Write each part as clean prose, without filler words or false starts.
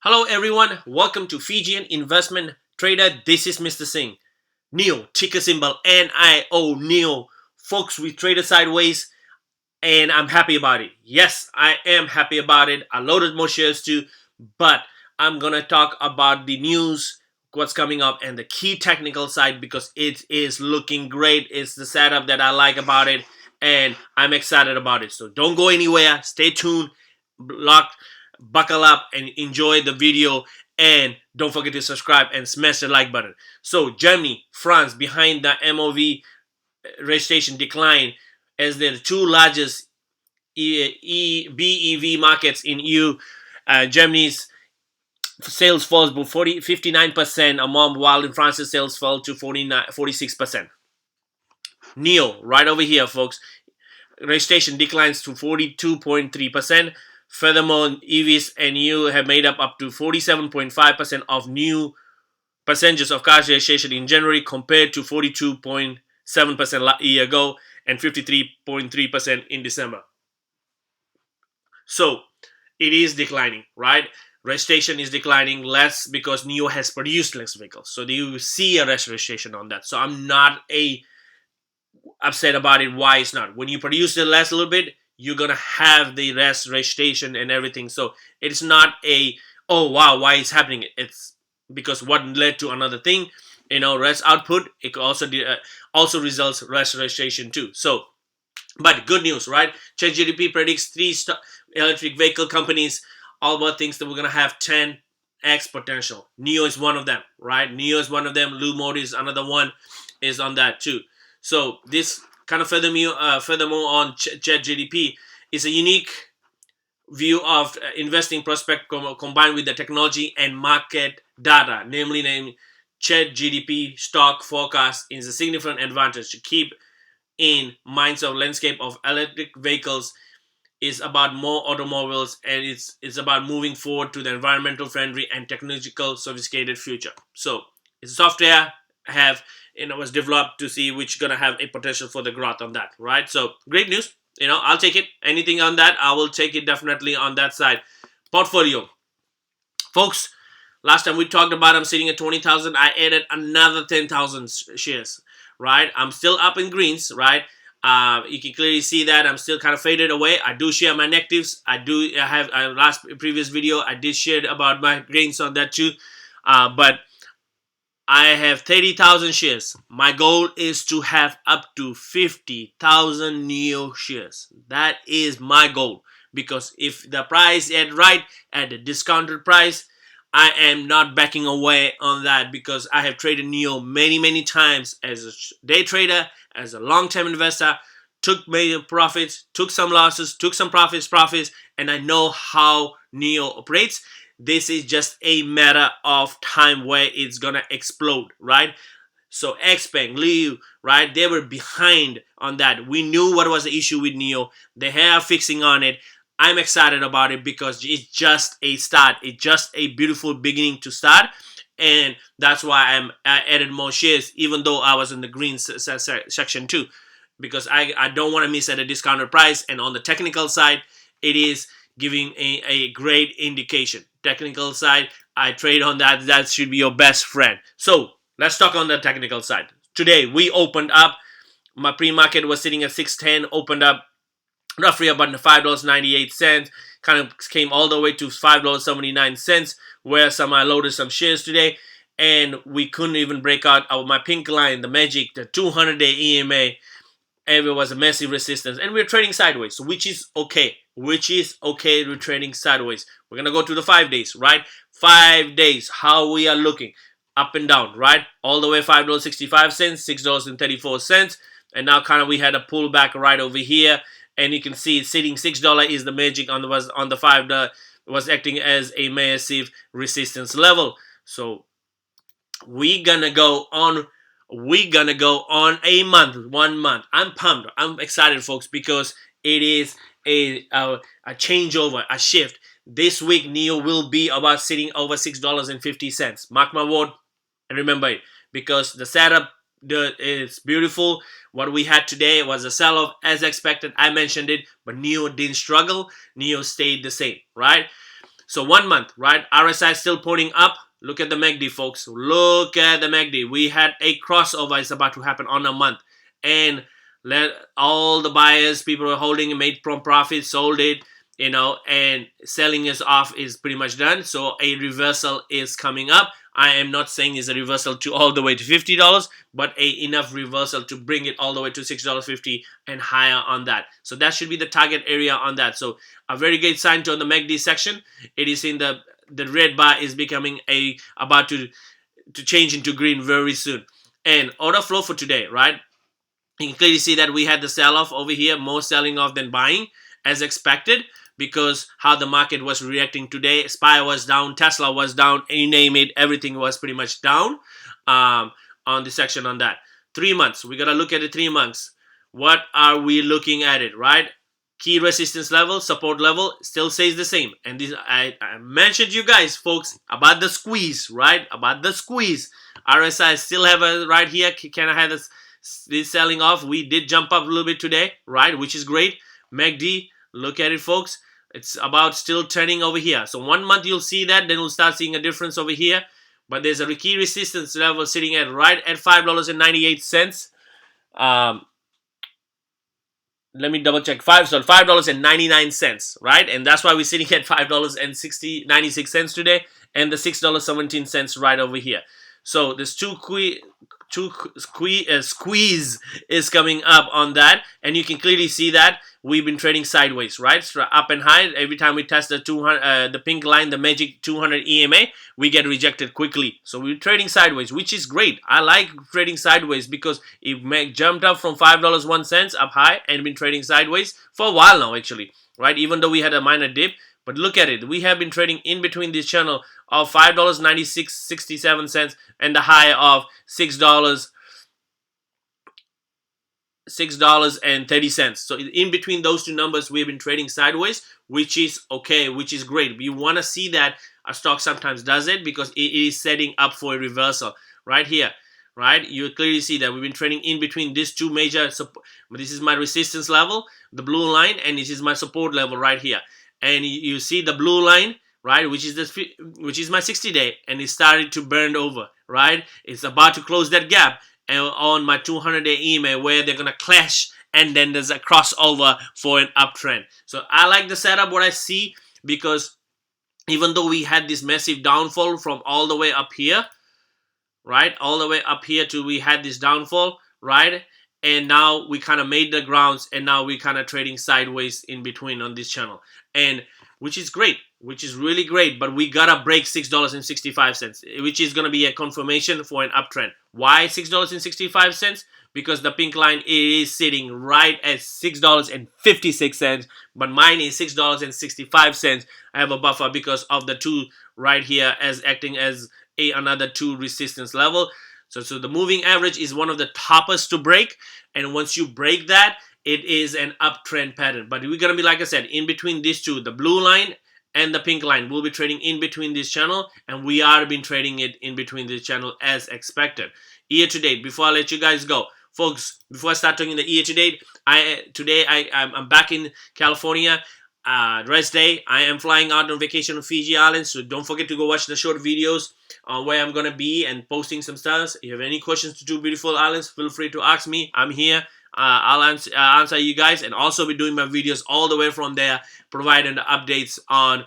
Hello everyone, welcome to Fijian Investment Trader. This is Mr. Singh. NIO, ticker symbol NIO, NIO. Folks, we traded sideways and I'm happy about it. Yes, I am happy about it. I loaded more shares too, but I'm gonna talk about the news, what's coming up, and the key technical side because it is looking great. It's the setup that I like about it, and I'm excited about it. So don't go anywhere. Stay tuned, locked, buckle up, and enjoy the video. And don't forget to subscribe and smash the like button. So Germany, France, behind the MOV registration decline as the two largest BEV markets in EU. Germany's sales falls by 59% a month, while in France's sales fell to 46%. NIO, right over here, folks, registration declines to 42.3%. Furthermore, EVs and EU have made up to 47.5% of new percentages of car registration in January compared to 42.7% a year ago and 53.3% in December. So it is declining, right? Registration is declining less because NIO has produced less vehicles. So you see a registration on that. So I'm not upset about it. Why it's not? When you produce it less a little bit, you're gonna have the rest registration and everything. So it's not oh wow, why it's happening. It's because what led to another thing. Rest output. It also results rest registration too. So, but good news, right? ChatGPT predicts three electric vehicle companies. All about things that we're gonna have 10x potential. NIO is one of them, right? NIO is one of them. Lumode is another one. Is on that too. So this kind of furthermore on ChatGPT is a unique view of investing prospect combined with the technology and market data, namely named ChatGPT stock forecast is a significant advantage to keep in minds of landscape of electric vehicles is about more automobiles, and it's about moving forward to the environmental friendly and technological sophisticated future. So it's software was developed to see which gonna have a potential for the growth on that, right? So great news. I'll take it. Anything on that, I will take it definitely on that side. Portfolio, folks. Last time we talked about I'm sitting at 20,000. I added another 10,000 shares, right? I'm still up in greens, right? You can clearly see that I'm still kind of faded away. I do share my negatives. I have previous video I did share about my gains on that too, but I have 30,000 shares. My goal is to have up to 50,000 NIO shares. That is my goal, because if the price is right at the discounted price, I am not backing away on that, because I have traded NIO many times as a day trader, as a long-term investor, took major profits, took some losses, took some profits, and I know how NIO operates. This is just a matter of time where it's gonna explode, right? So Xpeng, Liu, right? They were behind on that. We knew what was the issue with NIO. They are fixing on it. I'm excited about it because it's just a start. It's just a beautiful beginning to start. And that's why I added more shares, even though I was in the green section too, because I don't want to miss at a discounted price. And on the technical side, it is giving a great indication. Technical side, I trade on that. That should be your best friend. So let's talk on the technical side. Today we opened up. My pre-market was sitting at 610. Opened up roughly about $5.98. Kind of came all the way to $5.79. Where I loaded some shares today, and we couldn't even break out my pink line, the magic, the 200-day EMA. And it was a massive resistance, and we're trading sideways, which is okay. We're trading sideways. We're gonna go to the 5 days, right? 5 days, how we are looking, up and down, right? All the way $5.65, $6.34, and now kind of we had a pullback right over here, and you can see it's sitting $6 is the magic on the $5 was acting as a massive resistance level. So we're gonna go on a month, 1 month. I'm pumped. I'm excited, folks, because it is a changeover, a shift. This week, NIO will be about sitting over $6.50. Mark my word, and remember it, because the setup is beautiful. What we had today was a sell-off as expected. I mentioned it, but NIO didn't struggle. NIO stayed the same, right? So 1 month, right? RSI still pointing up. Look at the MACD, folks. Look at the MACD. We had a crossover. It's about to happen on a month. And let all the buyers, people who are holding it, made from profit, sold it, and selling is off is pretty much done. So a reversal is coming up. I am not saying it's a reversal to all the way to $50, but enough reversal to bring it all the way to $6.50 and higher on that. So that should be the target area on that. So a very great sign to on the MACD section. It is in the red bar is becoming about to change into green very soon. And order flow for today, right? You can clearly see that we had the sell-off over here, more selling off than buying as expected, because how the market was reacting today. SPY was down, Tesla was down, you name it, everything was pretty much down on the section on that. 3 months, we got to look at the 3 months. What are we looking at it, right? Key resistance level, support level still stays the same. And this I mentioned you guys, folks, about the squeeze, right? About the squeeze. RSI still have a right here. Can I have this selling off? We did jump up a little bit today, right? Which is great. MACD, look at it, folks. It's about still turning over here. So 1 month you'll see that, then we'll start seeing a difference over here. But there's a key resistance level sitting at right at $5.98. Let me double check. $5.99, right? And that's why we're sitting at $5.96 today, and the $6.17 right over here. So this squeeze is coming up on that, and you can clearly see that we've been trading sideways, right? So up and high. Every time we test the 200, the pink line, the magic 200 EMA, we get rejected quickly. So we're trading sideways, which is great. I like trading sideways because it jumped up from $5.01 up high and been trading sideways for a while now, actually, right? Even though we had a minor dip. But look at it. We have been trading in between this channel of $5.96.67 and the high of $6.30. So in between those two numbers, we've been trading sideways, which is okay, which is great. We want to see that a stock sometimes does it because it is setting up for a reversal right here. Right, you clearly see that we've been trading in between these two major. This is my resistance level, the blue line, and this is my support level right here. And you see the blue line, right, which is my 60-day, and it started to burn over, right? It's about to close that gap, and on my 200-day EMA where they're gonna clash, and then there's a crossover for an uptrend. So I like the setup what I see, because even though we had this massive downfall from all the way up here, right, all the way up here to we had this downfall, right, and now we kind of made the grounds, and now we kind of trading sideways in between on this channel, and which is great, which is really great. But we gotta break $6.65, which is gonna be a confirmation for an uptrend. Why $6.65? Because the pink line is sitting right at $6.56, but mine is $6.65. I have a buffer because of the two right here as acting as another two resistance level. So the moving average is one of the toppest to break, and once you break that, it is an uptrend pattern. But we're gonna be, like I said, in between these two, the blue line and the pink line. We'll be trading in between this channel, and we are been trading it in between this channel as expected. Year to date, before I let you guys go, folks, before I start talking the year to date, I'm back in California. Rest day. I am flying out on vacation on Fiji Islands, so don't forget to go watch the short videos on where I'm gonna be and posting some stuff. If you have any questions to Two Beautiful Islands, feel free to ask me. I'm here. I'll answer you guys, and also be doing my videos all the way from there, providing the updates on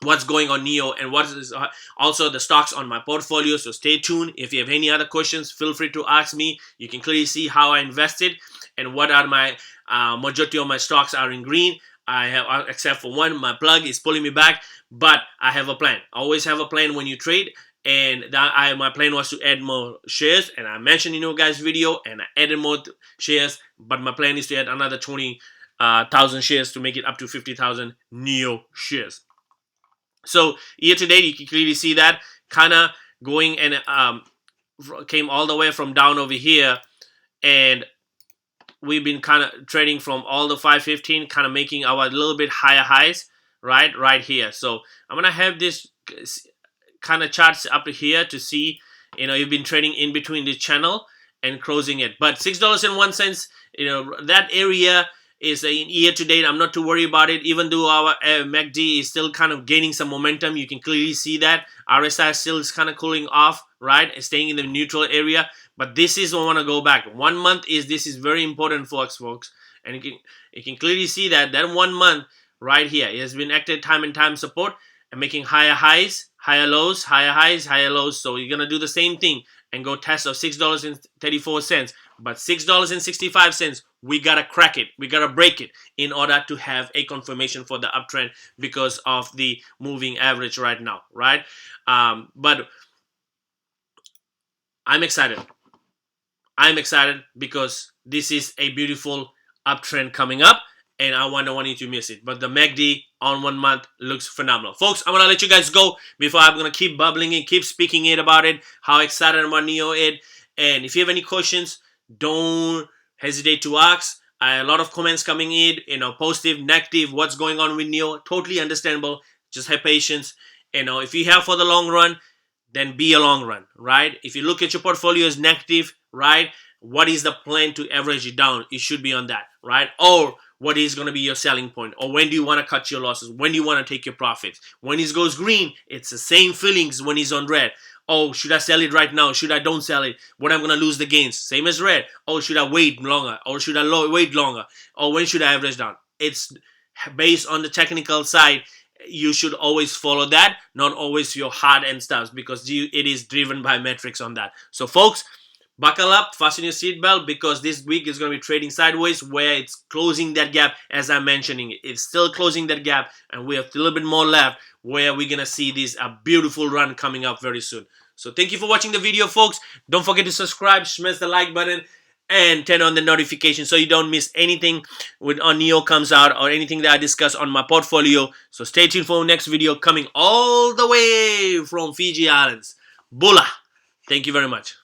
what's going on NIO and what is also the stocks on my portfolio. So stay tuned. If you have any other questions, feel free to ask me. You can clearly see how I invested and what are my majority of my stocks are in green. I have, except for one, my plug is pulling me back, but I have a plan. I always have a plan when you trade, and my plan was to add more shares, and I mentioned in your guys' video, and I added more shares, but my plan is to add another 20,000 shares to make it up to 50,000 NIO shares. So year to date, you can clearly see that kind of going and came all the way from down over here, and we've been kind of trading from all the 515, kind of making our little bit higher highs right here. So I'm gonna have this kind of charts up here to see, you've been trading in between this channel and closing it. But $6.01, that area is in year to date. I'm not too worried about it. Even though our MACD is still kind of gaining some momentum, you can clearly see that RSI still is kind of cooling off, right? Staying in the neutral area. But this is, I want to go back. 1 month this is very important for us, folks. And you can clearly see that 1 month right here, it has been active time and time support and making higher highs, higher lows, higher highs, higher lows. So you're gonna do the same thing and go test of $6.34. But $6.65, we gotta crack it, we gotta break it in order to have a confirmation for the uptrend because of the moving average right now, right? But I'm excited. I'm excited because this is a beautiful uptrend coming up, and I don't want you to miss it. But the MACD on 1 month looks phenomenal. Folks, I'm going to let you guys go before I'm going to keep bubbling and keep speaking it about it, how excited about NIO it. And if you have any questions, don't hesitate to ask. A lot of comments coming in, positive, negative, what's going on with NIO. Totally understandable. Just have patience. If you have for the long run, then be a long run, right? If you look at your portfolio as negative, right, what is the plan to average it down? It should be on that, right? Or what is going to be your selling point? Or when do you want to cut your losses? When do you want to take your profits? When it goes green, it's the same feelings when it's on red. Oh, should I sell it right now? Should I don't sell it? What I'm going to lose the gains? Same as red. Oh, should I wait longer? Or should I wait longer? Or when should I average down? It's based on the technical side. You should always follow that, not always your heart and stuff, because it is driven by metrics on that. So folks, buckle up, fasten your seatbelt, because this week is going to be trading sideways, where it's closing that gap. As I'm mentioning, it's still closing that gap, and we have a little bit more left, where we're going to see a beautiful run coming up very soon. So thank you for watching the video, folks. Don't forget to subscribe, smash the like button, and turn on the notification so you don't miss anything when NIO comes out or anything that I discuss on my portfolio. So stay tuned for the next video coming all the way from Fiji Islands. Bula. Thank you very much.